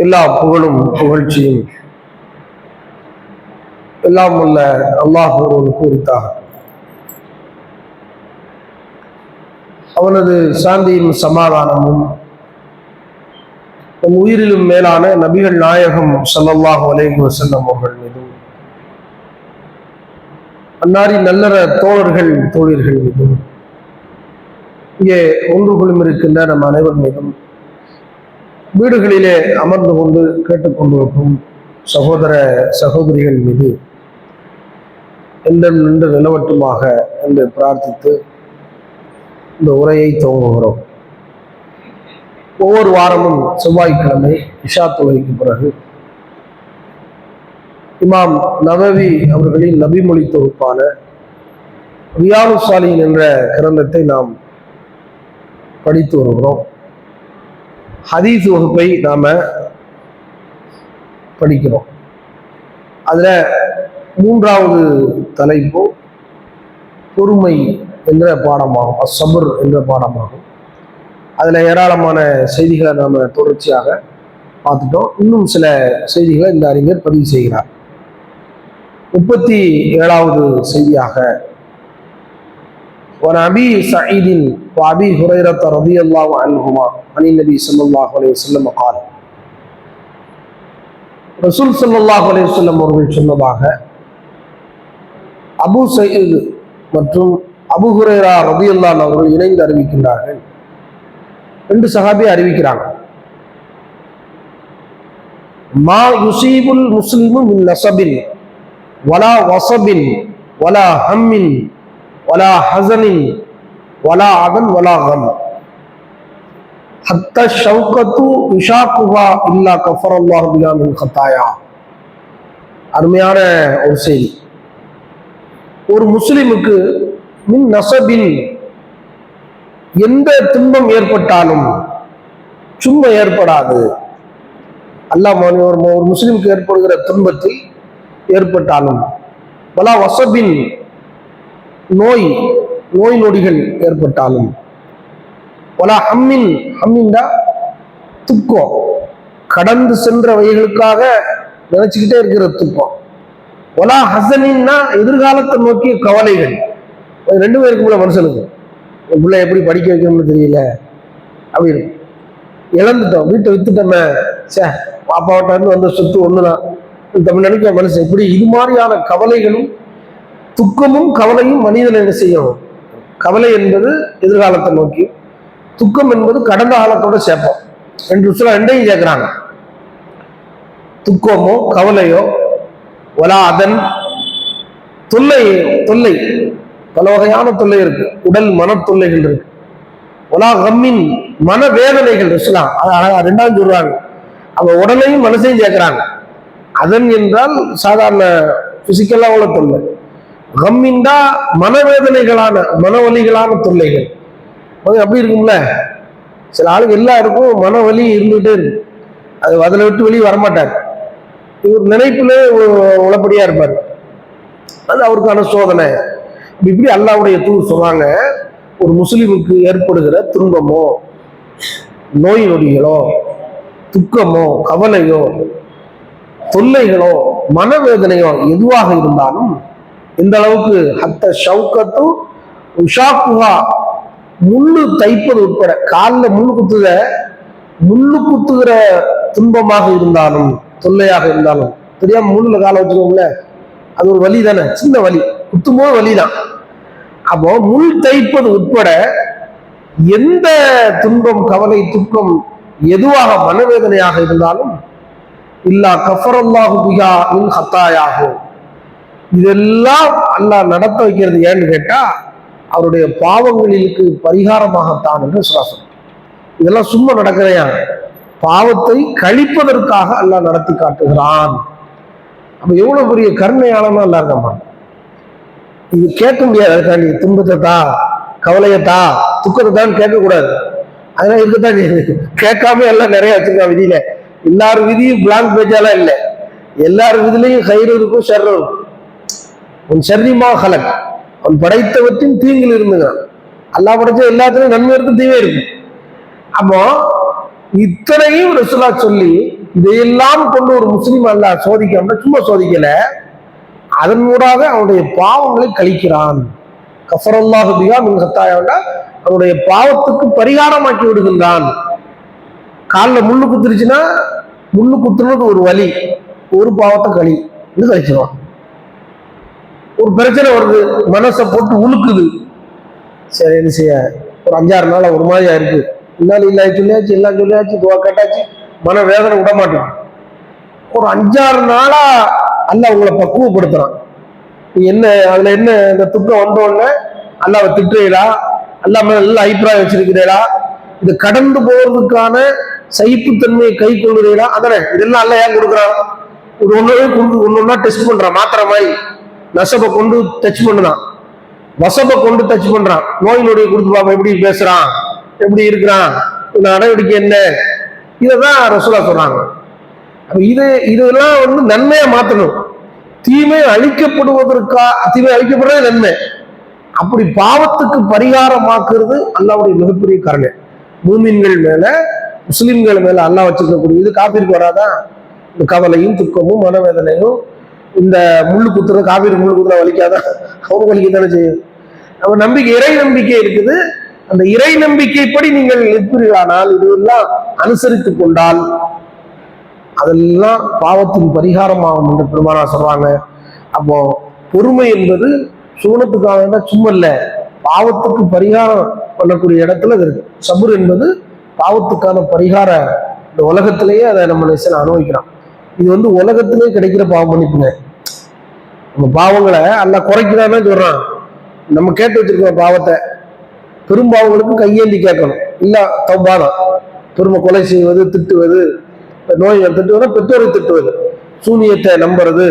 எல்லா புகழும் புகழ்ச்சியும் எல்லாம் உள்ள அல்லாஹ் ஒருவனுக்கு உரித்தாக. அவனது சாந்தியும் சமாதானமும் நம் உயிரிலும் மேலான நபிகள் நாயகம் ஸல்லல்லாஹு அலைஹி வஸல்லம் அவர்கள் மீதும், அன்னாரின் நல்லற தோழர்கள் தோழியர்கள் மீதும், இங்கே ஒன்று குழும் இருக்கின்ற நம் அனைவர் மீதும், வீடுகளிலே அமர்ந்து கொண்டு கேட்டுக்கொண்டிருக்கும் சகோதர சகோதரிகள் மீது என்றும் நின்று நிலவட்டுமாக என்று பிரார்த்தித்து இந்த உரையை துவங்குகிறோம். ஒவ்வொரு வாரமும் செவ்வாய்க்கிழமை இஷா தொழுகைக்கு பிறகு இமாம் நவவி அவர்களின் நபிமொழி தொகுப்பான ரியாலுஸ் ஸாலிஹீன் என்ற கிரந்தத்தை நாம் படித்து வருகிறோம். ஹதீஸ் வகுப்பை நாம படிக்கிறோம். அதுல மூன்றாவது தலைப்பு பொறுமை என்ற பாடமாகும், அஸ்ஸபர் என்ற பாடமாகும். அதுல ஏராளமான செய்திகளை நாம தொடர்ச்சியாக பார்த்துட்டோம். இன்னும் சில செய்திகளை இந்த அறிஞர் பதிவு செய்கிறார். 37வது செய்தியாக وَنَبِي سَعِيدٍ وَأَبِي هُرَيْرَةَ رَضِيَ اللَّهُ عَنْهُمَا عَنِ النَّبِيِّ صلى الله عليه وسلم قال ரசூல் ஸல்லல்லாஹு அலைஹி வஸல்லம் அவர்கள் சொன்னதாக அபு சயீத் மற்றும் அபு ஹுரைரா ரலியல்லாஹு அன்ஹு அவர்கள் இணைந்து அறிவிக்கின்றார்கள். ரெண்டு சஹாபி அறிவிக்கிறாங்க. மா யுசீபுல் முஸ்லிமு மின் நஸபின் வலா வஸபின் வலா ஹம்மின் வலா ஹஸனின் வலா அதன் வலா கம் ஹத்தா ஷௌகத்து இஷாக்குஹா இல்லா கஃபரல்லாஹு பிஹா மின் கதாயா. அருமையான ஒரு செய்தி. ஒரு முஸ்லிமுக்கு மின் நஸபின் எந்த துன்பம் ஏற்பட்டாலும் சும்மா ஏற்படாது. அல்லாஹ் ஒரு முஸ்லிமுக்கு ஏற்படுகிற துன்பத்தில் ஏற்பட்டாலும் வலா வஸபின் நோய் நொடிகள் ஏற்பட்டாலும் வலா ஹம்மின் ஹம்மின்டா துக்கம், கடந்து சென்ற வகைகளுக்காக நினைச்சுக்கிட்டே இருக்கிற துக்கம். வலா ஹஸனின்னா எதிர்காலத்தை நோக்கிய கவலைகள். ரெண்டு பேருக்குள்ள மனுஷனுக்கு பிள்ளை எப்படி படிக்க வைக்கணும்னு தெரியல, அப்படி இருக்கும். இழந்துட்டோம், வீட்டை வித்துட்டோமே, பாப்பாவட்ட இருந்து வந்த சொத்து ஒண்ணுதான் தமிழ் நினைக்க மனுஷன். இப்படி இது மாதிரியான கவலைகளும் துக்கமும் கவலையும் மனிதனை என்ன செய்யும்? கவலை என்பது எதிர்காலத்தை நோக்கி, துக்கம் என்பது கடந்த காலத்தோட சேர்ப்போம். ரெண்டையும் சேர்க்கிறாங்க. துக்கமோ கவலையோ வலா அதன் தொல்லை பல வகையான தொல்லை இருக்கு. உடல் மன தொல்லைகள் இருக்கு. வலா கம்மின் மன வேதனைகள் இருக்கலாம். ரெண்டாவது சொல்றாங்க. அவங்க உடலையும் மனசையும் சேர்க்கிறாங்க. அதன் என்றால் சாதாரண பிசிக்கலா உள்ள தொல்லை. கம்மின்டா மனவேதனைகளான மனவலிகளான தொல்லைகள். அப்படி இருக்கும்ல, சில ஆளுக்கு எல்லாருக்கும் மனவலி இருந்துகிட்டே இருக்கு. அது அதில் விட்டு வெளியே வரமாட்டார். இவர் நினைப்புல உளப்படியா இருப்பார். அது அவருக்கான சோதனை. இப்படி அல்லாஹ்வுடைய தூதர் சொல்றாங்க, ஒரு முஸ்லிமுக்கு ஏற்படுகிற துன்பமோ நோய் நொடிகளோ துக்கமோ கவலையோ தொல்லைகளோ மனவேதனையோ எதுவாக இருந்தாலும் இந்த அளவுக்கு ஹத்த ஷௌகத்து உஷாக்குஹா முள்ளு தைப்பது உட்பட, காலில் முள்ளு குத்துகிற துன்பமாக இருந்தாலும் தொல்லையாக இருந்தாலும், தெரியாம முள்ளுல காலை வச்சுக்கோங்கள, அது ஒரு வலி தானே, சின்ன வலி, குத்தும்போது வலிதான். அப்போ முள் தைப்பது உட்பட எந்த துன்பம் கவலை துக்கம் எதுவாக மனவேதனையாக இருந்தாலும் இல்லா கஃபரல்லாஹு பிஹா மின் கதாயாஹு, இதெல்லாம் அல்லாஹ் நடத்த வைக்கிறது ஏன்னு கேட்டா அவருடைய பாவங்களுக்கு பரிகாரமாகத்தான் என்று சுவாசம். இதெல்லாம் சும்மா நடக்கிறையா, பாவத்தை கழிப்பதற்காக அல்லாஹ் நடத்தி காட்டுகிறான். அப்ப எவ்வளவு பெரிய கருணையாளனா அல்லா இருக்கமா. இது கேட்க முடியாது. நீ துன்பத்தை தான், கவலையத்தா, துக்கத்தை தான் கேட்கக்கூடாது. அதெல்லாம் இருக்கத்தான் கேட்காம எல்லாம் நிறைய வச்சிருக்கான் விதியில. எல்லாரும் விதியும் பிளாங்க் பேஜாலாம் இல்லை. எல்லாரும் விதிலையும் கயிறு இருக்கும், ஷர்ரு இருக்கும். உன் ஷர்ரிமா ஹலக், அவன் படைத்தவற்றின் தீங்கில் இருந்துங்க. அல்லாஹ் படைச்ச எல்லாத்துலையும் நன்மை இருக்கும், தீமை இருக்கும். அப்போ இத்தனையும் ரசூலா சொல்லி இதையெல்லாம் கொண்டு ஒரு முஸ்லீம் அல்லாஹ் சோதிக்காம சும்மா சோதிக்கல, அதன் மூடாக அவனுடைய பாவங்களை கழிக்கிறான். கஃபரல்லாஹு பிஹா மின் ஹத்தாயாவுன்னா அவனுடைய பாவத்துக்கு பரிகாரமாக்கி விடுகின்றான். காலில் முள்ளு குத்துருச்சுன்னா முள்ளு குத்துறது ஒரு வலி, ஒரு பாவத்தை கழிச்சிருவான். ஒரு பிரச்சனை வருது, மனசை போட்டு உழுக்குது, சரி என்ன செய்ய, ஒரு 5-6 நாள் ஒரு மாதிரியா இருக்கு, இன்னாலும் இல்லை சொல்லியாச்சு, எல்லாம் சொல்லியாச்சு, துவா கேட்டாச்சு, மன வேதனை விட மாட்டேன். ஒரு 5-6 நாளா அல்லாஹ் உங்களை பக்குவப்படுத்துறான். நீ என்ன அதுல என்ன இந்த துக்கம் வந்தோடனே அல்லாஹ்வை திட்டுறீங்களா, அல்லாஹ் மேல நல்ல அபிப்பிராயம் வச்சிருக்கிறீங்களா, இது கடந்து போறதுக்கான சகிப்புத்தன்மையை கை கொள்ளுறீங்களா, அதானே இதெல்லாம் அல்லாஹ் ஏன் கொடுக்குறான்? ஒரு ஒன்னொன்னா டெஸ்ட் பண்றான். மாத்திரை மாதிரி நசபை கொண்டு டச் பண்ணுறான், வசபை கொண்டு டச் பண்றான். நோய் நொடியை கொடுத்து பாப்பா எப்படி பேசுறான், எப்படி இருக்கிறான், நடவடிக்கை என்ன, இதைதான் ரசூலா சொல்றாங்க. இதெல்லாம் நன்மையா மாற்றணும். தீமை அழிக்கப்படுவதற்கா, தீமை அழிக்கப்படுறது நன்மை. அப்படி பாவத்துக்கு பரிகாரமாக்குறது அல்லாஹ்வுடைய மிகப்பெரிய கருணை. மூமின்கள் மேல, முஸ்லிம்கள் மேல அல்லாஹ் வச்சிருக்கக்கூடிய இது காபிருக்கு வராதா? இந்த கவலையும் துக்கமும் மனவேதனையும், இந்த முள்ளு குத்துற காபிருக்கு முள்ளு குத்துற வலிக்காதான்? அவனுக்கு வலிக்கத்தானே செய்யும். நம்ம நம்பிக்கை, இறை நம்பிக்கை இருக்குது. அந்த இறை நம்பிக்கைப்படி நீங்கள் நிற்பீர்களானால், இதெல்லாம் அனுசரித்துக் கொண்டால் அதெல்லாம் பாவத்தின் பரிகாரமாகும் என்று பெருமானார் சொல்றாங்க. அப்போ பொறுமை என்பது சுகுணத்துக்காக சும்மா இல்ல, பாவத்துக்கு பரிகாரம் பண்ணக்கூடிய இடத்துல அது இருக்கு. சபுர் என்பது பாவத்துக்கான பரிகார, இந்த உலகத்திலேயே அதை நம்ம அனுபவிக்கிறோம். இது உலகத்திலேயே கிடைக்கிற பாவம் மன்னிப்புங்க. நம்ம பாவங்களை அல்லாஹ் குறைக்கிறான்னு சொல்றான். நம்ம கேட்டு வச்சிருக்கோம் பாவத்தை, பெரும்பாவங்களுக்கு கையேந்தி கேட்கணும். இல்ல தௌபாதான். பெருமை கொலை செய்வது, திட்டுவது, நோயை திட்டுவது, பெற்றோரை திட்டுவது, சூனியத்தை நம்புறது,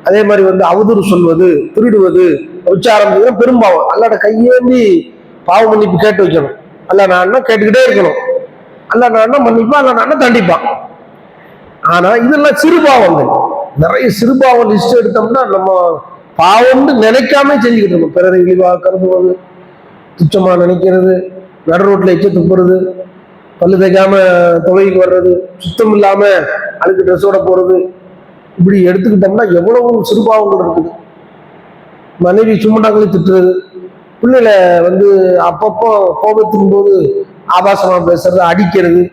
அதே மாதிரி அவதூறு சொல்வது, திருடுவது, உச்சாரம் பெரும்பாவம். அல்லாட கையேந்தி பாவ மன்னிப்பு கேட்டு வைக்கணும். அல்ல நான் கேட்டுக்கிட்டே இருக்கணும். அல்ல நான் மன்னிப்பான், அல்ல நான் தண்டிப்பான். ஆனா இதெல்லாம் சிறுபாவங்கள். நிறைய சிறுபாவம் லிஸ்ட் எடுத்தோம்னா நம்ம பாவம்னு நினைக்காம செஞ்சுக்கிட்டு இருக்கோம். பிறரை இழிவா கருதுவது, துச்சமா நினைக்கிறது, நடு ரோட்ல எச்ச துப்புறது, பல்லு தைக்காம தொகைக்கு வர்றது, சுத்தம் இல்லாம அழுக்கு ட்ரெஸ்ஸோட போறது, இப்படி எடுத்துக்கிட்டோம்னா எவ்வளவு சிறுபாவங்கள் இருக்குது. மனைவி சும்மட்டாக்களை திட்டுறது, பிள்ளைகளை அப்பப்போ கோபத்தின் போது ஆபாசமா பேசுறது, அடிக்கிறது,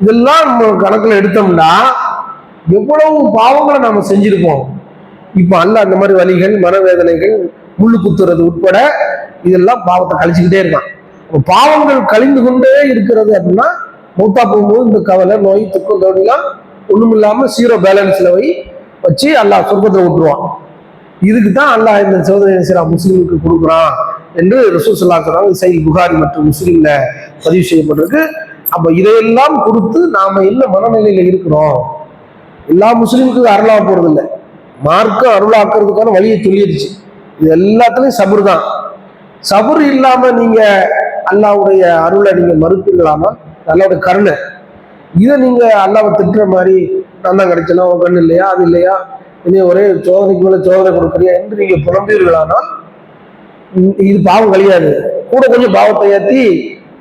இதெல்லாம் நம்ம கணக்குல எடுத்தோம்னா எவ்வளவு பாவங்களை நாம செஞ்சிருப்போம். இப்ப அல்ல அந்த மாதிரி வலிகள், மனவேதனைகள், முள்ளு குத்துறது உட்பட இதெல்லாம் பாவத்தை கழிச்சுக்கிட்டே இருக்கான். பாவங்கள் கழிந்து கொண்டே இருக்கிறது அப்படின்னா மூத்தா போகும்போது இந்த கவலை, நோய், துக்கம், தோடிலாம் ஒண்ணும் இல்லாம ஜீரோ பேலன்ஸ்ல வச்சு அல்லாஹ் சொர்க்கத்தை விட்டுருவான். இதுக்கு தான் அல்லாஹ் இந்த சோதனை முஸ்லீமுக்கு கொடுக்குறான் என்று ரசூல் ஸல்லல்லாஹு அலைஹி வஸல்லம் சஹீஹ் புகாரி மற்றும் முஸ்லிம்ல பதிவு செய்யப்பட்டிருக்கு. அப்ப இதையெல்லாம் கொடுத்து நாம என்ன மனநிலையில இருக்கிறோம்? எல்லா முஸ்லீமுக்கும் அருளா போறது இல்லை, மார்க்கம் அருளாக்குறதுக்கான வழியை சொல்லிடுச்சு. இது எல்லாத்துலயும் சபுர் தான். சபுர் இல்லாம நீங்க அல்லாஹ்வுடைய அருளை நீங்க மறுப்பீர்களாமா? அல்லாஹ்வுடைய கருணை, இதை நீங்க அல்லாஹ்வை திட்டுற மாதிரி, நான் தான் கிடைச்சனா, உன் கண்ணு இல்லையா, அது இல்லையா, இனி ஒரே சோதனைக்கு மேல சோதனை கொடுக்குறியா என்று நீங்க புலம்பீர்களானால் இது பாவம் கழியாது. கூட கொஞ்சம் பாவத்தை ஏற்றி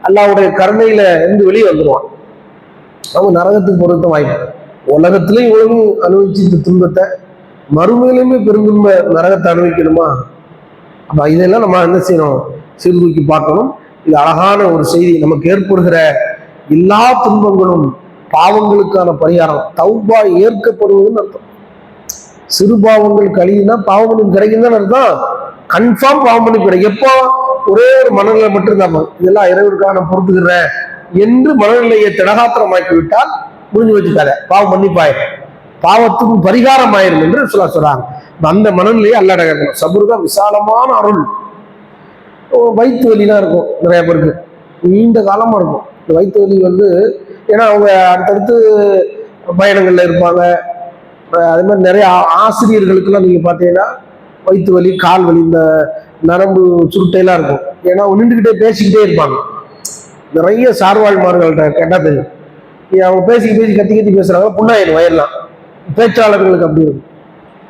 அல்லாஹ்வுடைய கருணையில இருந்து வெளியே வந்துடுவான். அவங்க நரகத்துக்கு பொறுத்த வாய்ப்பு. உலகத்திலையும் இவ்வளவு அனுபவிச்சு இந்த துன்பத்தை, மறுமையிலுமே பெருந்துன்ப நரகத்தை அனுபவிக்கணுமா? அப்ப இதெல்லாம் நம்ம என்ன செய்யணும்? சீர்தூக்கி பார்க்கணும். இது அழகான ஒரு செய்தி. நமக்கு ஏற்படுகிற எல்லா துன்பங்களும் பாவங்களுக்கான பரிகாரம். தௌபா ஏற்கப்படுவதுன்னு அர்த்தம். சிறு பாவங்கள் கழியுதுன்னா பாவமன்னிப்பு கிடைக்குதுன்னு அர்த்தம். கன்ஃபார்ம் பாவமன்னிப்பு கிடைக்கும். எப்போ? ஒரே ஒரு மனநிலை மட்டும்தான், இதெல்லாம் இறைவனுக்கான பொறுத்துக்கிறேன் என்று மனநிலையை திடகாத்திரமாக்கி விட்டால் முடிஞ்சு வச்சுக்காத, பாவம் மன்னிப்பாயிரும், பாவத்துக்கும் பரிகாரம் ஆயிரும் என்று சொல்றாங்க. அந்த மனநிலையை அல்லாஹ் கேட்கணும். சபுர் தான் விசாலமான அருள். வயிற்று வலிலாம் இருக்கும் நிறைய பேருக்கு, நீண்ட காலமா இருக்கும் இந்த வயிற்று வலி. ஏன்னா அவங்க அடுத்தடுத்து பயணங்கள்ல இருப்பாங்க. அதே மாதிரி நிறைய ஆசிரியர்களுக்கெல்லாம் நீங்க பார்த்தீங்கன்னா வயிற்று வலி, கால் வலி, இந்த நரம்பு சுருட்டையெல்லாம் இருக்கும். ஏன்னா நின்றுக்கிட்டே பேசிக்கிட்டே இருப்பாங்க. நிறைய சார்வாழ்மார்கள்ட்ட கேட்டா தெரியும். அவங்க பேசி கத்தி பேசுறாங்க, புண்ணாயிரும் வயல்லாம். பேச்சாளர்களுக்கு அப்படி இருக்கும்.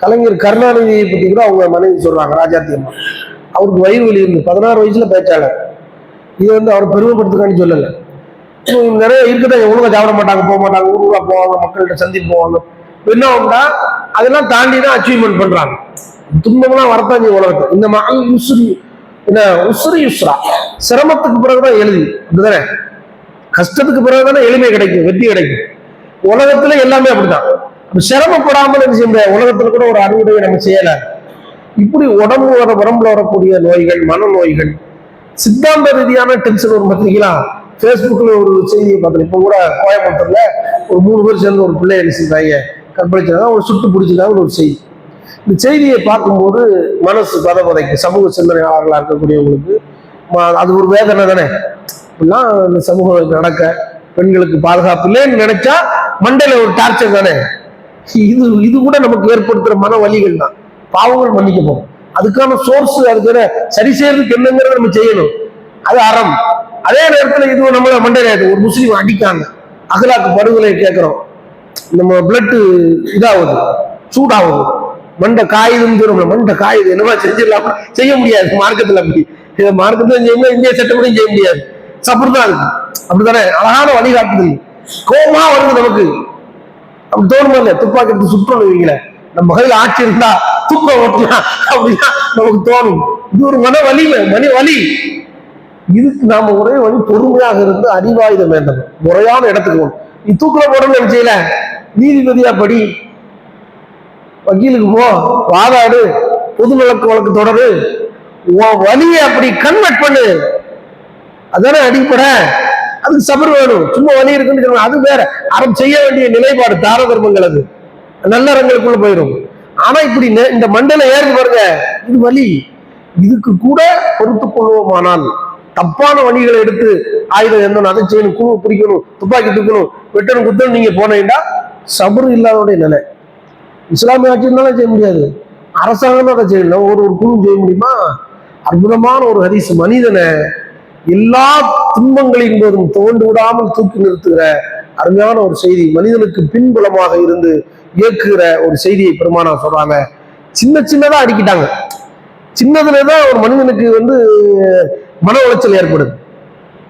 கலைஞர் கருணாநிதியை பற்றி கூட அவங்க மனைவி சொல்றாங்க, ராஜாத்தி அம்மா. அவருக்கு வயிறு வலி இருந்து 16 வயசுல பேச்சாளர். இது அவர் பெருமைப்படுத்துக்கான்னு சொல்லலை. நிறைய இருக்குதான், ஒழுங்கா சாப்பிட மாட்டாங்க, போக மாட்டாங்க, ஊருவா போவாங்க, மக்கள்கிட்ட சந்திப்பு போவாங்க. என்ன உண்டா அதெல்லாம் தாண்டி தான் அச்சீவ்மெண்ட் பண்றாங்க. துன்பம்லாம் வரத்தான் உலகத்தை. இந்த மகள் உசுரி என்ன உசுரி யுஸ்ரா, சிரமத்துக்கு பிறகுதான் எழுதி, அப்படிதானே? கஷ்டத்துக்கு பிறகுதானே எளிமை கிடைக்கும், வெற்றி கிடைக்கும். உலகத்துல எல்லாமே அப்படிதான். சிரமப்படாமல் என்ன செய்ய முடியாது. உலகத்துல கூட ஒரு அறுவடையை நம்ம செய்யல. இப்படி உடம்பு உடம்புல வரக்கூடிய நோய்கள், மனநோய்கள், சித்தாந்த ரீதியான டென்ஷன். ஒரு பத்திரிக்கையா பேஸ்புக்ல ஒரு செய்தியை பார்த்தேன். இப்ப கூட கோயம்புத்தூர்ல ஒரு 3 பேர் சேர்ந்து ஒரு பிள்ளை என்ன செஞ்சாங்க, கற்பழிச்சாங்க, ஒரு சுட்டு பிடிச்சதாக ஒரு செய்தி. இந்த செய்தியை பார்க்கும்போது மனசு பதைக்கு. சமூக சிந்தனையாளர்களாக இருக்கக்கூடியவங்களுக்கு அது ஒரு வேதனை தானே. இப்படிலாம் இந்த சமூகம் நடக்க, பெண்களுக்கு பாதுகாப்பு இல்லைன்னு நினைச்சா மண்டையில ஒரு டார்ச்சர் தானே. இது கூட நமக்கு ஏற்படுத்துற மன வலிகள் தான். பாவங்கள் மன்னிக்க போகும். அதுக்கான சோர்ஸ், அதுக்கான சரி செய்யறதுக்கு என்னங்கிறத நம்ம செய்யணும். அது அறம். அதே நேரத்தில் இது நம்மள மண்டையில ஒரு முஸ்லீம் அடிக்காங்க, அகலாக்கு படுகொலை கேட்கிறோம், நம்ம பிளட் இதாகுது, சூடாகுது, மண்டை காயுதுன்னு சொல்றோம். மண்டை காயுது, என்னவா செஞ்சிடலாம், செய்ய முடியாது மார்க்கத்துல. அப்படி மார்க்கத்துல செய்ய இந்திய சட்டப்படியும் செய்ய முடியாது. அப்படிதான் இருக்கு. அப்படித்தானே அழகான வழிகாட்டுதல். கோபமா வருது நமக்கு, அப்படி தோணுமா இல்ல? துப்பாக்கி எடுத்து சுற்றணும் வைங்களேன், நம்ம கையில் ஆட்சி இருந்தா தூக்கம் ஓட்டலாம் அப்படின்னா நமக்கு தோணும். இது ஒரு மன வலி. இதுக்கு நாம ஒரே வழி, பொறுமையாக இருந்து அறிவாயுதம் வேண்டும், முறையான இடத்துக்கு போகணும். நீ தூக்குல போடணும்னு நினைச்சல, நீதிபதியா படி, வக்கீலுக்கு போ, வாதாடு, பொது வழக்கு தொடரு, வலியை அப்படி கன்வெர்ட் பண்ணு. அதானே அடிப்படை. அதுக்கு சபர் வேணும். சும்மா வலி இருக்குன்னு அது வேற. அறம் செய்ய வேண்டிய நிலைப்பாடு, தார தர்மங்கள், அது நல்லறங்களுக்குள்ள போயிடும். ஆனா இப்படி இந்த மண்டல ஏறி பாருங்க, இது வலி. இதுக்கு கூட பொறுத்துக் கொள்வோமானால், தப்பான வழிகளை எடுத்து ஆயுதம் எந்தணும், அதை செய்யணும், குழு பிடிக்கணும், துப்பாக்கி தூக்கணும், வெட்டணும், குத்தணும், நீங்க போனீங்கன்னா சபர் இல்லாதோடைய நிலை. இஸ்லாமிய ஆட்சி இருந்தாலும் செய்ய முடியாது, அரசாங்கம் தான் அதை செய்யணும். ஒரு குழு செய்ய முடியுமா? அற்புதமான ஒரு ஹதீஸ். மனிதனை எல்லா துன்பங்களின் போதும் தோண்டு விடாமல் தூக்கி நிறுத்துகிற அருமையான ஒரு செய்தி. மனிதனுக்கு பின்புலமாக இருந்து இயக்குகிற ஒரு செய்தியை பெருமானா சொல்றாங்க. சின்னதா அடிக்கிட்டாங்க. சின்னதுலதான் ஒரு மனிதனுக்கு மன உளைச்சல் ஏற்படுது.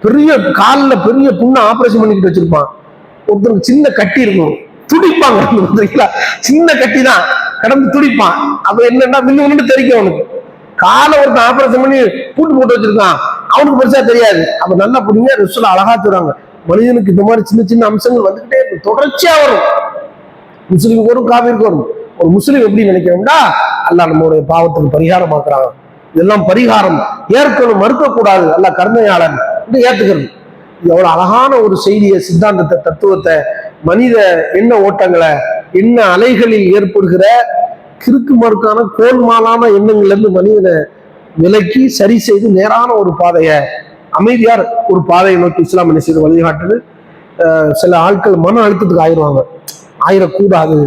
பெரிய காலில் பெரிய புண்ணை ஆபரேஷன் பண்ணிக்கிட்டு வச்சிருப்பான். ஒருத்தருக்கு சின்ன கட்டி இருக்கும், துடிப்பாங்க. சின்ன கட்டி தான் கடந்து துடிப்பான். அப்ப என்னன்னா மின்னு தெரிக்கும் அவனுக்கு. காலை ஒருத்தன் ஆபரேஷன் பண்ணி போட்டு வச்சிருக்கான், அவனுக்கு பெருசா தெரியாது. அப்ப நல்லா புரியுங்க, ரசூல் அழகா சொல்றாங்க, மனிதனுக்கு இந்த மாதிரி சின்ன அம்சங்கள் வந்துகிட்டே தொடர்ச்சியா வரும். முஸ்லீமுக்கு வரும், காவிற்கு வரும். ஒரு முஸ்லீம் எப்படி நினைக்கிறோம்னா, அல்லாஹ் நம்மளுடைய பாவத்துக்கு பரிகாரமாக்குறாங்க, இதெல்லாம் பரிகாரம், ஏற்கனும், மறுக்கக்கூடாது, அல்ல கருணையாளன் ஏத்துக்கிறது. இது எவ்வளவு அழகான ஒரு செய்தியை, சித்தாந்தத்தை, தத்துவத்தை, மனித எண்ண ஓட்டங்களை, எண்ண அலைகளில் ஏற்படுகிற கிறுக்கு மறுக்கான கோல்மாலான எண்ணங்கள்ல இருந்து மனிதனை விலக்கி சரி செய்து நேரான ஒரு பாதையை, அமைதியார் ஒரு பாதையை நோக்கி இஸ்லாம் என்ன செய்து வழிகாட்டுது. சில ஆட்கள் மன அழுத்தத்துக்கு ஆயிரக்கூடாது.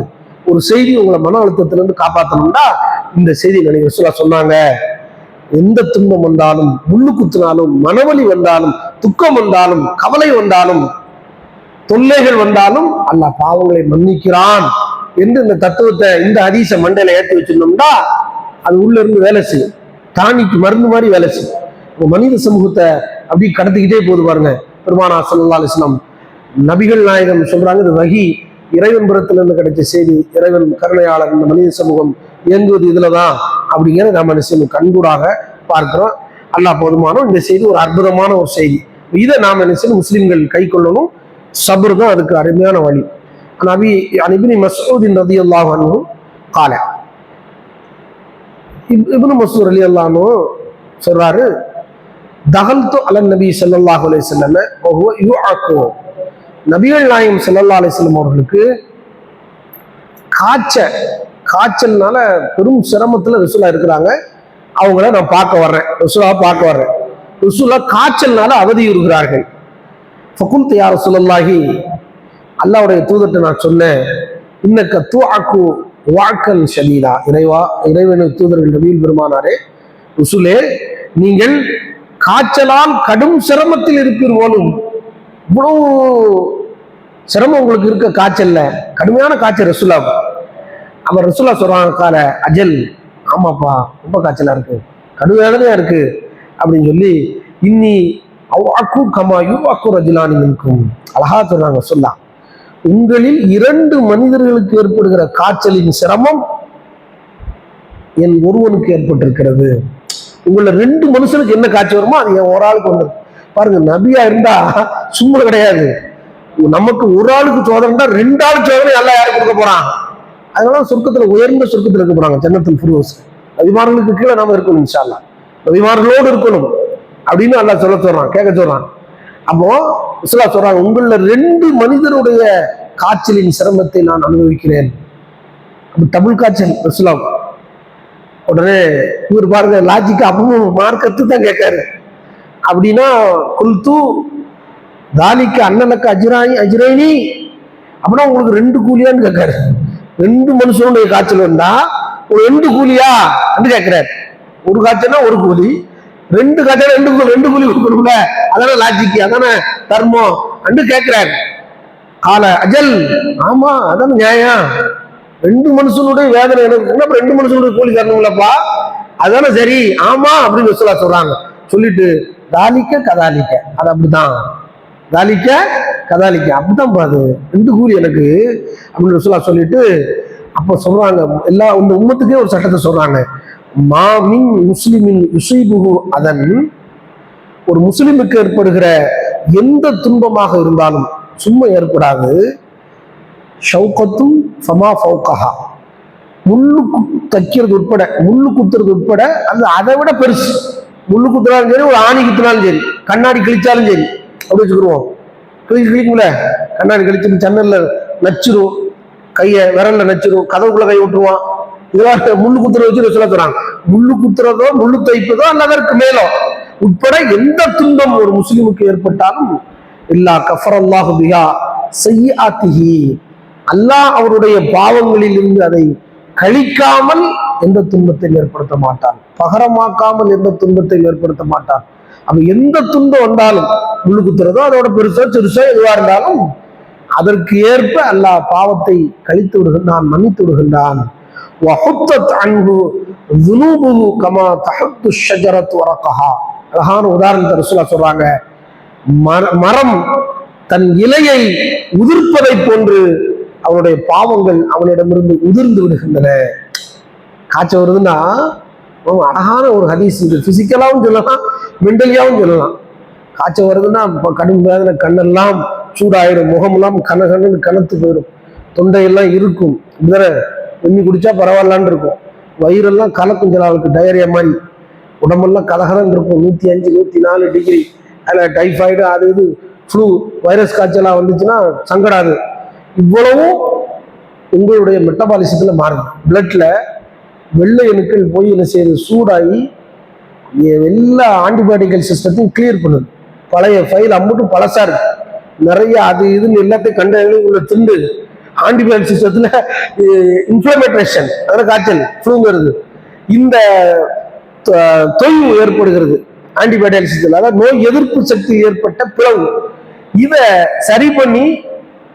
ஒரு செய்தி உங்களை மன அழுத்தத்திலிருந்து காப்பாற்றணும்னா இந்த செய்தி நினைவு ரசூலா சொன்னாங்க. எந்த துன்பம் வந்தாலும், முள்ளு குத்தினாலும், மனவலி வந்தாலும், துக்கம் வந்தாலும், கவலை வந்தாலும், தொல்லைகள் வந்தாலும் அல்லாஹ் பாவங்களை மன்னிக்கிறான் என்று இந்த தத்துவத்தை, இந்த ஹதீஸை மண்டையில ஏற்றி வச்சிருந்தோம்னா அது உள்ள இருந்து வேலை செய்யும். தானிக்கு மருந்து மாதிரி வேலை செய்யும். மனித சமூகத்தை அப்படி கடத்திக்கிட்டே போது பாருங்க. பெருமானா ஸல்லல்லாஹு அலைஹி வஸல்லம் நபிகள் நாயகம் சொல்றாங்க, இது வஹி, இறைவன் புறத்திலிருந்து கிடைச்ச செய்தி, இறைவன் கருணையாளர், இந்த மனித சமூகம் இயங்குவது இதுலதான் அப்படிங்கிறத நம்ம நிச்சயம் கண்கூடாக பார்க்கிறோம். அல்லாஹ் போதுமானோம். இந்த செய்தி ஒரு அற்புதமான ஒரு செய்தி. இதை நாம நிச்சயம் முஸ்லிம்கள் கை கொள்ளணும். சபர் தான் அதுக்கு அருமையான வழி. நபி இப்னு மஸ்ஊத் ரலியல்லாஹு அன்ஹு قال, இப்னு மஸ்ஊத் ரலியல்லாஹு அன்ஹு சொல்றாரு, தகல்து அலன் நபி ஸல்லல்லாஹு அலைஹி வஸல்லம் வஹுவ யுஅகு. நபிகள் நாயகம் ஸல்லல்லாஹு அலைஹி வஸல்லம் அவர்களுக்கு காய்ச்சல்னால பெரும் சிரமத்துல ரசூலா இருக்கிறாங்க. அவங்கள நான் பார்க்க வர்றேன், ரசூலா காய்ச்சல்னால அவதியுறுகிறார்கள். ஃபகுல்து யா ரசூலல்லாஹி, அல்லாஹ்வுடைய தூதர்ட்ட நான் சொன்னேன், இன்னக்க துஅகு வஅகன் ஷதீதா, இறைவனுடைய தூதர்கள் நபிகள் பெருமானாரே, ரசூலே நீங்கள் காய்ச்சலால் கடும் சிரமத்தில் இருப்பீர் போலும். இவ்வளவு சிரமம் உங்களுக்கு இருக்க காய்ச்சல்ல, கடுமையான காய்ச்சல் ரசூலா. அவர் ரசூலா சொல்றாங்க, கால அஜல், ஆமாப்பா ரொம்ப காய்ச்சலா இருக்கு, கடுமையானதா இருக்கு அப்படின்னு சொல்லி, இன்னி அவ்வாக்கு கமாயு வாக்கு ரஜிலானி இருக்கும். அழகா சொல்றாங்க. சொல்லலாம், உங்களில் 2 மனிதர்களுக்கு ஏற்படுகிற காய்ச்சலின் சிரமம் என் ஒருவனுக்கு ஏற்பட்டிருக்கிறது. உங்களை 2 மனுஷனுக்கு என்ன காய்ச்சல் வருமோ அது என் ஒரு ஆளுக்கு வந்து பாருங்க. நபியா இருந்தா சும்மா கிடையாது. நமக்கு ஒரு ஆளுக்கு சோதனை 2 ஆளுக்கு சோதனை எல்லாம் யாரும் கொடுக்க போறான். அதனால சொர்க்கத்துல உயர்ந்த சொர்க்கத்துல இருக்க போறாங்க, ஜன்னத்துல் ஃபிர்தௌஸ். நபிமார்களுக்கு கீழே நாம இருக்கணும் இன்ஷா அல்லாஹ், நபிமார்களோடு இருக்கணும் அப்படின்னு அல்லாஹ் சொல்றான், கேட்க சொல்றான். அப்போ இஸ்லாம் சொல்றாங்க, உங்கள 2 மனிதருடைய காய்ச்சலின் சிரமத்தை நான் அனுபவிக்கிறேன். அப்ப டபுள் காய்ச்சல் இஸ்லாம். உடனே இவர் பாருங்க லாஜிக்கு அப்பவும் மார்க்கத்து தான் கேட்காரு. அப்படின்னா குல்து தாலிக்கு அண்ணனுக்கு அஜ்ரைனி, அப்படின்னா உங்களுக்கு 2 கூலியான்னு கேட்காரு. 2 மனுஷனுடைய காய்ச்சல் வந்தா ஒரு 2 கூலியா அப்படின்னு கேட்கிறாரு. ஒரு காய்ச்சல்னா 1 கூலி, 2 காய்ச்சல் 2 கூலி கொடுக்கணும்ல. அதான லாஜிக்கு, அதான தர்மம் என்று கேட்கிறாரு. கால அஜல், ஆமா அதான நியாயம். 2 மனுஷனுடைய வேதனை எனக்கு, 2 மனுஷனுடைய கூலி தரணும்லப்பா, அதான சரி, ஆமா அப்படின்னு சொல்றாங்க. சொல்லிட்டு தாலிக்க கதாலிக்க, அது அப்படிதான், தாலிக்க கதாலிக்க அப்படிதான் பாது 2 கூலி எனக்கு அப்படின்னு சொல்லிட்டு அப்ப சொல்றாங்க. எல்லா இந்த உம்மத்துக்கே ஒரு சட்டத்தை சொல்றாங்க. மாமின் முஸ்லிமின் யுசீபுஹு அதன், ஒரு முஸ்லிமுக்கு ஏற்படுகிற எந்த துன்பமாக இருந்தாலும் சும்மா ஏற்படாது. ஷௌகத்தும் ஃபமா ஃபௌகஹா, முள்ளு தைக்கிறது உட்பட, முள்ளு குத்துறது உட்பட, அது அதை விட பெருசு. முள்ளு குத்துனாலும் சரி, ஒரு ஆணி குத்துனாலும் சரி, கண்ணாடி கிழிச்சாலும் சரி, அப்படி வச்சுக்கிடுவோம். கிழிக்கும்ல, கண்ணாடி கிழிச்சு ஜன்னல்ல நச்சிரும், கையை விரல்ல நச்சிரும், கதவுக்குள்ள கை விட்டுருவான். இதெல்லாம் முள்ளு குத்துற வச்சு சொல்ல சொல்றாங்க. முள்ளு குத்துறதோ முள்ளு தைப்பதோ அல்லதற்கு மேலோ உட்பட எந்த துன்பம் ஒரு முஸ்லிமுக்கு ஏற்பட்டாலும் இல்லா கஃபரல்லாஹு பிஹா ஸய்யிஆத்திஹி, அல்லாஹ் அவருடைய பாவங்களில் இருந்து அதை கழிக்காமல் எந்த துன்பத்தை ஏற்படுத்த மாட்டான், பகரமாக்காமல் எந்த துன்பத்தை ஏற்படுத்த மாட்டான். அப்ப எந்த துன்பம் வந்தாலும், முள்ளு குத்துறதோ அதோட பெருசோ சிறுசோ எதுவா இருந்தாலும் அதற்கு ஏற்ப அல்லாஹ் பாவத்தை கழித்து விடுகின்றான், மன்னித்து விடுகின்றான். அழகான உதாரணத்தை ரசூலுல்லாஹ் சொல்றாங்க. மரம் தன் இலையை உதிர்ப்பதை போன்று அவனுடைய பாவங்கள் அவனிடமிருந்து உதிர்ந்து விடுகின்றன. காய்ச்சல் வருதுன்னா அழகான ஒரு ஹதீஸ், இது பிசிக்கலாவும் சொல்லலாம், மென்டலியாவும் சொல்லலாம். காய்ச்சல் வருதுன்னா கடும் வேதனை, கண்ணெல்லாம் சூடாயிடும், முகமெல்லாம் கண்ணு கனத்து போயிடும், தொண்டையெல்லாம் இருக்கும், வெண்ணி குடிச்சா பரவாயில்லான்னு இருக்கும், வயிறெல்லாம் கலக்கும், சில ஆளுக்கு டயரியா மாதிரி, உடம்பெல்லாம் கலகலன்னு இருக்கும், 105 104 டிகிரி. அதில் டைஃபாய்டு அது இது ஃப்ளூ வைரஸ் காய்ச்சலாக வந்துச்சுன்னா சங்கடாது. இவ்வளவும் உங்களுடைய மெட்டபாலிசத்தில் மாறுது. பிளட்ல வெள்ளை அணுக்கள் போய் என்ன செய்யுது, சூடாகி எல்லா ஆன்டிபயோட்டிக்கல் சிஸ்டத்தையும் கிளியர் பண்ணுது. பழைய ஃபைல் அம்மட்டும் பழசா இருக்கு, நிறைய அது இதுன்னு எல்லாத்தையும் கண்ட உள்ள திண்டு ஆன்டிபயோட்டிக் சிஸ்டத்துல இன்ஃப்ளமேட்ரேஷன், அதாவது காய்ச்சல் ஃப்ளூங்கிறது, இந்த தொய்வு ஏற்படுகிறது ஆன்டிபயோட்டிக் சிஸ்டத்தில், அதாவது நோய் எதிர்ப்பு சக்தி ஏற்பட்ட பிளவு. இதை சரி பண்ணி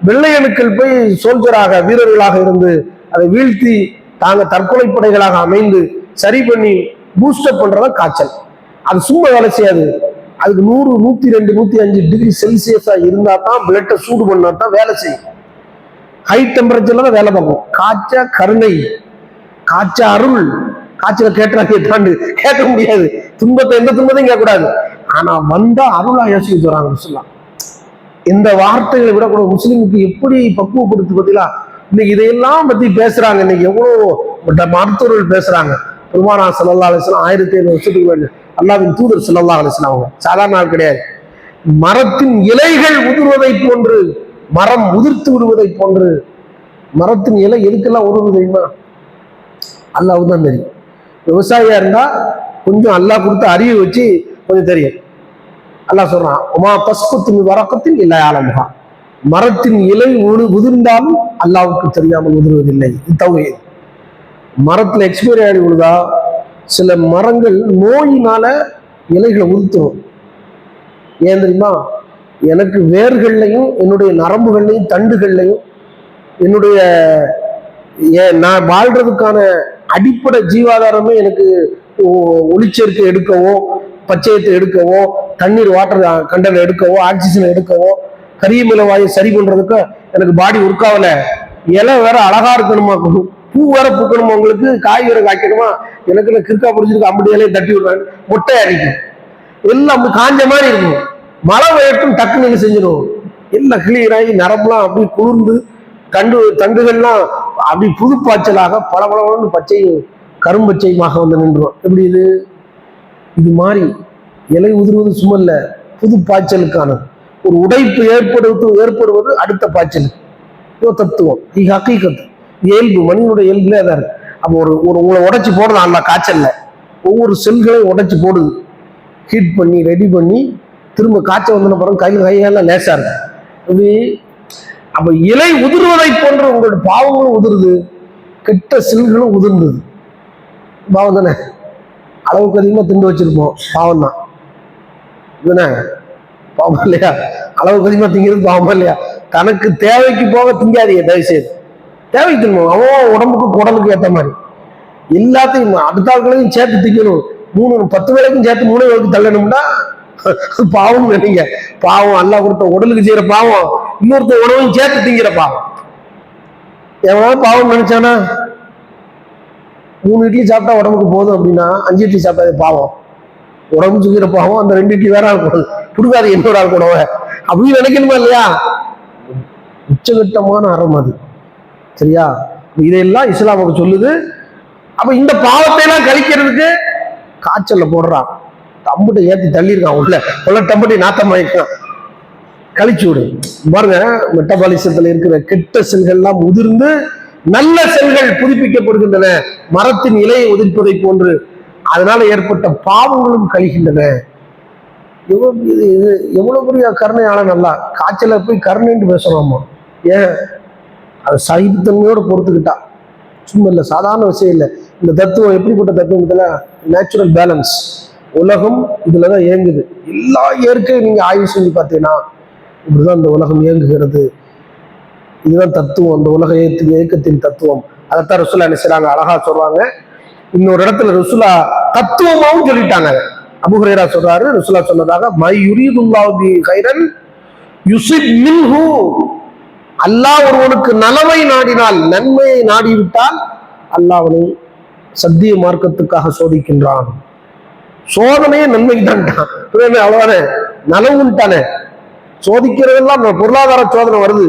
வெள்ளை அணுக்கள் போய் சோல்ஜராக, வீரர்களாக இருந்து அதை வீழ்த்தி தாங்க தற்கொலை படைகளாக அமைந்து சரி பண்ணி பூஸ்டப் பண்றதா காய்ச்சல். அது சும்மா வேலை செய்யாது. அதுக்கு 100 102 105 டிகிரி செல்சியஸா இருந்தா தான் பிளட்டை சூடு பண்ணா தான் வேலை செய்யும். ஹை டெம்பரேச்சர்ல தான் வேலை பார்க்கும். காய்ச்ச கருணை, காய்ச்ச அருள், காய்ச்சல கேட்டாங்க தாண்டு கேட்க முடியாது, துன்பத்தை எந்த துன்பத்தையும் கேட்கக்கூடாது. ஆனா வந்தா அருளா யோசிக்க சொல்றாங்க சொல்லலாம். இந்த வார்த்தைகளை விட கூட முஸ்லிமுக்கு எப்படி பக்குவப்படுத்து பார்த்தீங்களா? இன்னைக்கு இதையெல்லாம் பத்தி பேசுறாங்க. இன்னைக்கு எவ்வளவு மருத்துவர்கள் பேசுறாங்க. பெருமானா ஸல்லல்லாஹு அலைஹி வஸல்லம் 1500 வருஷத்துக்கு முன்னாடி அல்லாஹ்வின் தூதர் ஸல்லல்லாஹு அலைஹி வஸல்லம் அவங்க சாதாரண ஆள் கிடையாது. மரத்தின் இலைகள் உதிர்வதை போன்று, மரம் உதிர்த்து விடுவதை போன்று, மரத்தின் இலை எதுக்கெல்லாம் உருவது தெரியுமா? அல்லாஹ்வுக்கு தான் தெரியும். விவசாயியா இருந்தா கொஞ்சம் அல்லாஹ் கொடுத்த அறிவை வச்சு கொஞ்சம் தெரியும். அல்லாஹ் சொல்றான், உமா தஸ்குத்து வரக்கத்தில் இல்ல ஆலமுகா, மரத்தின் இலை உதிர்ந்தாலும் அல்லாஹ்வுக்கு தெரியாமல் உதிர்வதில்லை. இது தௌஹீத். மரத்துல எக்ஸ்பைரி ஆகி விழுதா, சில மரங்கள் நோயினால இலைகளை உதிர்த்தும். ஏன் தெரியுமா? எனக்கு வேர்கள்லையும் என்னுடைய நரம்புகள்லையும் தண்டுகள்லையும் என்னுடைய நான் வாழ்றதுக்கான அடிப்படை ஜீவாதாரமே எனக்கு ஒளிச்சேர்க்கை எடுக்கவோ பச்சையத்தை எடுக்கவோ, தண்ணீர் வாட்டர் கண்டெய்னர் எடுக்கவோ, ஆக்சிஜன் எடுக்கவோ, கரியமில வாயு சரி பண்றதுக்கு எனக்கு பாடி ஒர்க் ஆகல. இலை வேற அழகா இருக்கணுமா, பூ வேற பூக்கணுமா, உங்களுக்கு காய் வேற காய்க்கணுமா, எனக்கு கிறுக்கா பிடிச்சிருக்கு, அப்படி இலையை தட்டி விடுறாங்க, மொட்டை அடிக்கும், எல்லாம் அப்படி காஞ்ச மாதிரி இருக்கும். மழை பெய்யட்டும் டக்குன்னு செஞ்சிடும், எல்லாம் கிளியர் ஆகி நரம்புலாம் அப்படி குளிர்ந்து தண்டுகள்லாம் அப்படி புதுப்பாய்ச்சலாக பளபளன்னு பச்சையும் கரும்பச்சையுமாக வந்து நின்றுடும். எப்படி இது மாதிரி இலை உதிர்வது சுமல்ல, புது பாய்ச்சலுக்கான ஒரு உடைப்பு ஏற்படுவது அடுத்த பாய்ச்சல். தத்துவம் ஹக்கீகத்து, இயல்பு, மனிதனுடைய இயல்புல அதான் இருக்கு. அப்போ உங்களை உடைச்சு போடுறது அந்த காய்ச்சல்ல, ஒவ்வொரு செல்களையும் உடைச்சு போடுது, ஹீட் பண்ணி ரெடி பண்ணி திரும்ப காய்ச்சல் வந்த பிறகு கையெல்லாம் லேசா இருக்கு. அப்படி அப்ப இலை உதிர்வதை போன்ற உங்களோட பாவங்களும் உதிருது, கெட்ட செல்களும் உதிர்ந்தது. பாவம் தானே, அளவுக்கு அதிகமா திண்டு வச்சிருப்போம், பாவம் தான் இதுதானே, பாவம் இல்லையா? அளவுக்கு அதிகமா திங்கிறது பாவமா இல்லையா? தனக்கு தேவைக்கு போக திங்காதீங்க தயவு செய்து, தேவைக்கு தின்னும், அவன் உடம்புக்கு குடலுக்கு ஏற்ற மாதிரி எல்லாத்தையும் அடுத்த ஆட்களையும் சேர்த்து திங்கணும். 10 வேளைக்கும் சேர்த்து 3 வேளைக்கு தள்ளணும்னா பாவம் நினைங்க. பாவம் அல்லா கொடுத்த உடலுக்கு செய்யற பாவம், இன்னொருத்த உணவையும் சேர்த்து திங்கிற பாவம். எவனாவது பாவம் நினைச்சானா 3 இட்லி சாப்பிட்டா உடம்புக்கு போதும் அப்படின்னா 5 இட்லி சாப்பிட்டா பாவம், உடம்பு சுக்கிற பாவம். அந்த 2 இட்லி வேற ஆள் கூடாது, கொடுக்காது இன்னொரு ஆள் கூடவ, அப்படின்னு நினைக்கணுமா இல்லையா? உச்சகட்டமான அறம் அது, சரியா? இதையெல்லாம் இஸ்லாம் நமக்கு சொல்லுது. அப்ப இந்த பாவத்தை எல்லாம் கழிக்கிறதுக்கு காய்ச்சல்ல போடுறான், தம்புட்டை ஏத்தி தள்ளியிருக்கான், உள்ள டம்பட்டி நாத்தமாயிருக்கான், கழிச்சு விடு. பாருங்க, மெட்டபாலிசத்துல இருக்கிற கெட்ட செல்கள்லாம் உதிர்ந்து நல்ல செல்கள் புதுப்பிக்கப்படுகின்றன, மரத்தின் இலையை உதிர்ப்பதை போன்று. அதனால ஏற்பட்ட பாவங்களும் கழிகின்றன. எவ்வளவு பெரிய கருணையான நல்லா காய்ச்சல போய் கருணைன்னு பேசலாமா? ஏன்? அது சகிப்புத்தன்மையோட பொறுத்துக்கிட்டா சும்மா இல்லை, சாதாரண விஷயம் இல்லை. இந்த தத்துவம் எப்படிப்பட்ட தத்துவம்? Natural balance. உலகம் இதுலதான் இயங்குது. எல்லா இயற்கையும் நீங்க ஆய்வு செஞ்சு பார்த்தீங்கன்னா இப்படிதான் இந்த உலகம் இயங்குகிறது. இதுதான் தத்துவம், அந்த உலக இயக்கத்தின் தத்துவம். அதைத்தான் ரசூலா என்ன செய்றாங்க, அழகா சொல்றாங்க. இன்னொரு இடத்துல ரசூலா தத்துவமாவும் சொல்லிட்டாங்க. அபூ ஹுரைரா சொல்றாரு, ரசூலா சொன்னதாக, மை யுரீதுல்லாஹு பிஹி கைரன் யுஸிப் மின்ஹு, அல்லாஹ் ஒருவனுக்கு நலவை நாடினால், நன்மையை நாடிவிட்டால் அல்லாஹ் அவனை சத்திய மார்க்கத்துக்காக சோதிக்கின்றான். சோதனையே நன்மைக்கு தான்ட்டான், அவ்வளவுதானே, நலவுன்ட்டானே. சோதிக்கிறதெல்லாம் பொருளாதார சோதனை வருது,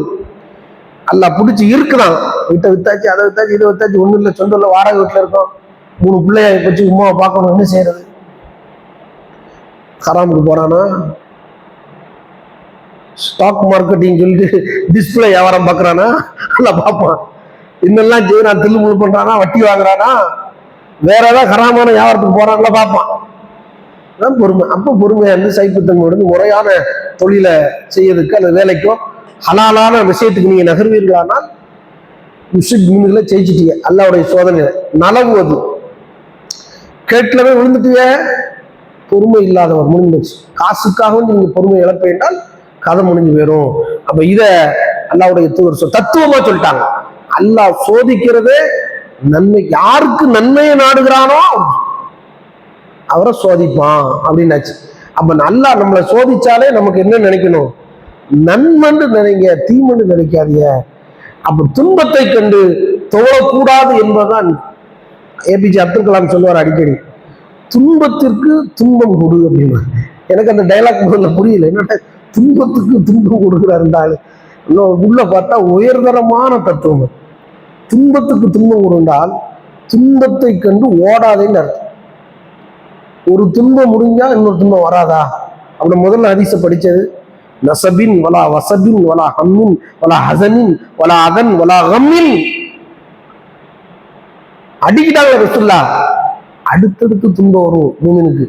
அல்லாஹ் பிடிச்சி இருக்குதான். வீட்டை வித்தாச்சு, அதை வித்தாச்சு, இதை வித்தாச்சு, ஒண்ணும் இல்லை, சொந்த இல்லை, வாடகை வீட்டுல இருக்கோம், 3 பிள்ளைய வச்சு உமாவை பார்க்கணும், என்ன செய்யறது? ஹராமுக்கு போறானா, ஸ்டாக் மார்க்கெட்டிங் சொல்லிட்டு டிஸ்பிளே வியாபாரம் பார்க்கறானா, நல்லா பார்ப்பான். இன்னெல்லாம் செய்யறான், தில்லு முழு பண்றானா, வட்டி வாங்குறானா, வேற ஏதாவது ஹராமான வியாபாரத்துக்கு போறாங்களா பார்ப்பான். தான் பொறுமை. அப்ப பொறுமையா இருந்து சைப்புத்தன்மையோடு முறையான தொழிலை செய்யறதுக்கு அல்லது வேலைக்கோ ஹலாலான விஷயத்துக்கு நீங்க நகர்வீர்களானால் மீன்களை ஜெயிச்சிட்டீங்க. அல்லாவுடைய சோதனை நலவு அது. கேட்டுலவே விழுந்துட்டீங்க, பொறுமை இல்லாதவர் முடிஞ்சிச்சு. காசுக்காக நீங்க பொறுமை இழப்ப என்றால் கதை முடிஞ்சு போயிடும். அப்ப இத அல்லாவுடைய தூதர் தத்துவமா சொல்லிட்டாங்க. அல்லாஹ் சோதிக்கிறதே நன்மை, யாருக்கு நன்மையை நாடுகிறானோ அவரை சோதிப்பான் அப்படின்னாச்சு. அப்ப அல்லாஹ் நம்மளை சோதிச்சாலே நமக்கு என்ன நினைக்கணும், நன்மன்னு நினைங்க, தீமன்னு நினைக்காதீங்க. அப்ப துன்பத்தை கண்டு தொழக்கூடாது என்பதுதான் ஏபிஜே அப்துல் கலாம் சொல்லுவார் அடிக்கடி, துன்பத்திற்கு துன்பம் கொடு அப்படின்னு. எனக்கு அந்த டைலாக் முதல்ல புரியல, என்னட்ட துன்பத்துக்கு துன்பம் கொடுக்குறாரு. உள்ள பார்த்தா உயர்தரமான தத்துவம். துன்பத்துக்கு துன்பம் கொடுத்தால் துன்பத்தை கண்டு ஓடாதேன்னு அர்த்தம். ஒரு துன்பம் முடிஞ்சா இன்னொரு துன்பம் வராதா? அப்படி முதல்ல ஹதீஸை படிச்சது, நசபின் வலா வசபின் வலா ஹம்மின் வலா ஹசனின் வலா அதன் வலா கம்மின். அடிக்கிட்டாங்க ரசூலுல்லா. அடுத்தடுத்து துன்பம் வரும் மூமினுக்கு.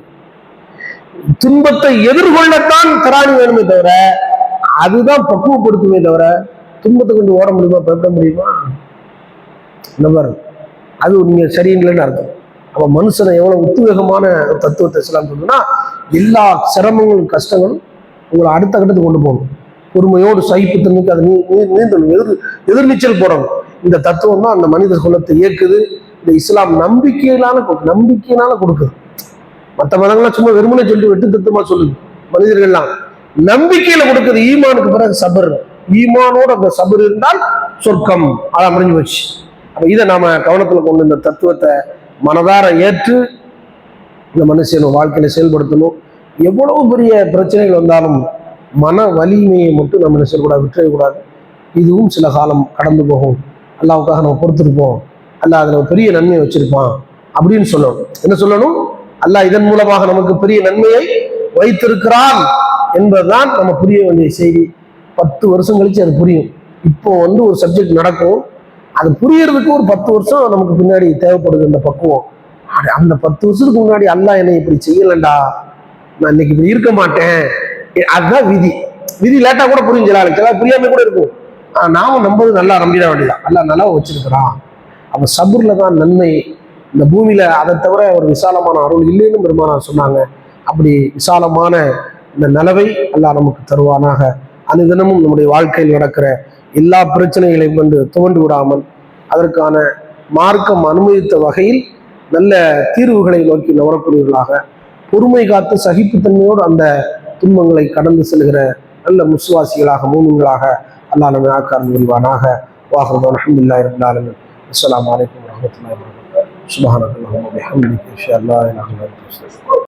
துன்பத்தை எதிர்கொள்ளத்தான் திராணி வேணுமே தவிர, அதுதான் பக்குவப்படுத்துமே தவிர, துன்பத்தை கொண்டு ஓட முடியுமா, பயப்பட முடியுமா? இந்த மாதிரி அது நீங்க சரியில்லைன்னு அர்த்தம். அப்ப மனுஷனை எவ்வளவு உத்வேகமான தத்துவத்தை இஸ்லாம் சொல்லுன்னா, எல்லா சிரமங்களும் கஷ்டங்களும் உங்களை அடுத்த கட்டத்துக்கு கொண்டு போகணும். பொறுமையோடு சகிப்புத்தன்மைக்கு அதை நீந்தணும், எதிர்நீச்சல் போடணும். இந்த தத்துவம் தான் அந்த மனித குலத்தை இயக்குது. இந்த இஸ்லாம் நம்பிக்கையினால கொடுக்குது. மற்ற மதங்கள்லாம் சும்மா வெறுமனே சொல்லிட்டு வெட்டு திட்டமா சொல்லுது. மனிதர்கள்லாம் நம்பிக்கையில கொடுக்குறது ஈமானுக்கு பிறகு சபர். ஈமானோட அந்த சபர் இருந்தால் சொர்க்கம். அதை முடிஞ்சு போச்சு. அப்ப இதை நாம கவனத்துல கொண்டு இந்த தத்துவத்தை மனதார ஏற்று இந்த மனுஷன் வாழ்க்கையில செயல்படுத்தணும். எவ்வளவு பெரிய பிரச்சனைகள் வந்தாலும் மன வலிமையை மட்டும் நம்ம என்ன செய்யக்கூடாது, விட்டுறக்கூடாது. இதுவும் சில காலம் கடந்து போகும். அல்லாவுக்காக நம்ம பொறுத்திருப்போம். அல்லாஹ் அதுல பெரிய நன்மையை வச்சிருப்பான் அப்படின்னு சொல்லணும். என்ன சொல்லணும்? அல்லாஹ் இதன் மூலமாக நமக்கு பெரிய நன்மையை வைத்திருக்கிறான் என்பதுதான் நம்ம புரிய வேண்டிய செய்தி. 10 வருஷம் கழிச்சு அது புரியும். இப்போ ஒரு சப்ஜெக்ட் நடக்கும், அது புரியறதுக்கு ஒரு 10 வருஷம் நமக்கு பின்னாடி தேவைப்படுது. இந்த பக்குவம் அந்த 10 வருஷத்துக்கு முன்னாடி அல்லாஹ் என்னை இப்படி செய்யலண்டா, நான் இன்னைக்கு இப்படி இருக்க மாட்டேன். அதுதான் விதி. விதி லேட்டா கூட புரிஞ்சலாம், சில புரியாம கூட இருக்கும். நாம நம்பது நல்லா நம்பிட வேண்டியதான். அல்லாஹ் நல்லா வச்சிருக்கிறான். அப்ப சபுர்ல தான் நன்மை. இந்த பூமியில அதை தவிர ஒரு விசாலமான அருள் இல்லைன்னு பெருமானார் சொன்னாங்க. அப்படி விசாலமான இந்த நிலவை அல்லாஹ் நமக்கு தருவானாக. அனுதினமும் நம்முடைய வாழ்க்கையில் நடக்கிற எல்லா பிரச்சனைகளையும் கொண்டு துவண்டு விடாமல் அதற்கான மார்க்கம் அனுமதித்த வகையில் நல்ல தீர்வுகளை நோக்கி நவரக்கூடியவர்களாக, பொறுமை காத்து சகிப்புத்தன்மையோடு அந்த துன்பங்களை கடந்து செல்கிற நல்ல முஸ்வாசிகளாக, மூமின்களாக அல்லாஹ் நம்மை ஆக்காரம் புரிவானாக. வாஹ்ரு அல்ஹம்துலில்லாஹி ரப்பில் ஆலமீன். அஸ்ஸலாமு அலைக்கும் வரஹ்மத்துல்லாஹி வபரகாத்துஹு. சுப்ஹானல்லாஹி வபிஹம்திஹி, அஷ்ஹது அல்லா இலாஹா இல்லல்லாஹ்.